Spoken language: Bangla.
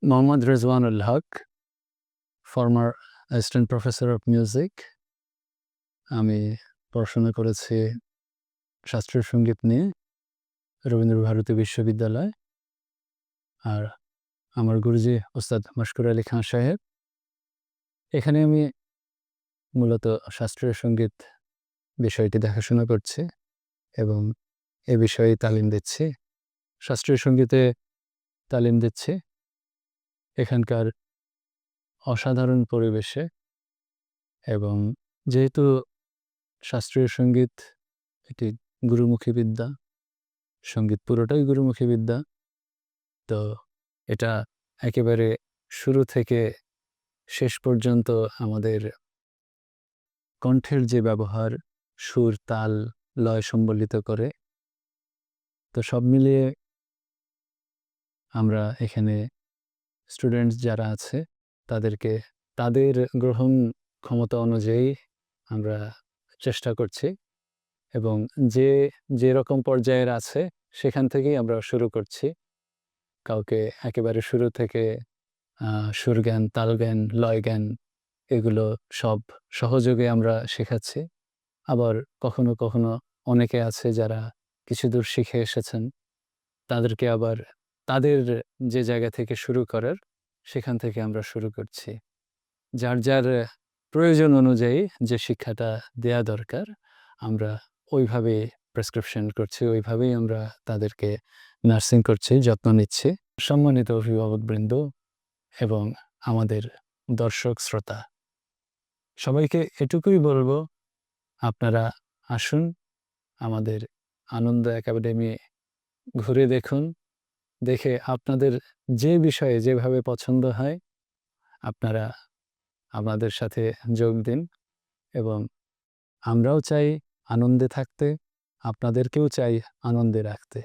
Mohammad Rezwanul Haque, former assistant professor of music. আমি পড়াশোনা করেছি শাস্ত্রীয় সঙ্গীত নিয়ে রবীন্দ্রভারতী বিশ্ববিদ্যালয়। আর আমার গুরুজি ওস্তাদ মাশকুর আলী খান সাহেব। এখানে আমি মূলত শাস্ত্রীয় সঙ্গীত বিষয়টি দেখাশোনা করছি এবং এ বিষয়ে তালিম দিচ্ছি। শাস্ত্রীয় সঙ্গীতে তালিম দিচ্ছি এখানকার অসাধারণ পরিবেশে। এবং যেহেতু শাস্ত্রীয় সঙ্গীত এটি গুরুমুখী বিদ্যা, সঙ্গীত পুরোটাই গুরুমুখী বিদ্যা, তো এটা একেবারে শুরু থেকে শেষ পর্যন্ত আমাদের কণ্ঠের যে ব্যবহার, সুর, তাল, লয় সম্বলিত করে। তো সব মিলিয়ে আমরা এখানে স্টুডেন্টস যারা আছে তাদেরকে তাদের গ্রহণ ক্ষমতা অনুযায়ী আমরা চেষ্টা করছি এবং যে যেরকম পর্যায়ের আছে সেখান থেকেই আমরা শুরু করছি। কাউকে একেবারে শুরু থেকে সুর জ্ঞান, তাল জ্ঞান, লয় জ্ঞান এগুলো সব সহযোগে আমরা শেখাচ্ছি। আবার কখনো কখনো অনেকে আছে যারা কিছু দূর শিখে এসেছেন, তাদেরকে আবার তাদের যে জায়গা থেকে শুরু করার সেখান থেকে আমরা শুরু করছি। যার যার প্রয়োজন অনুযায়ী যে শিক্ষাটা দেয়া দরকার আমরা ওইভাবে প্রেসক্রিপশন করছি, ওইভাবেই আমরা তাদেরকে নার্সিং করছি, যত্ন নিচ্ছি। সম্মানিত অভিভাবকবৃন্দ এবং আমাদের দর্শক শ্রোতা, সবাইকে এটুকুই বলবো, আপনারা আসুন আমাদের আনন্দ একাডেমি ঘুরে দেখুন। দেখে আপনাদের যে বিষয়ে যেভাবে পছন্দ হয় আপনারা আমাদের সাথে যোগ দিন। এবং আমরাও চাই আনন্দে থাকতে, আপনাদেরকেও চাই আনন্দে রাখতে।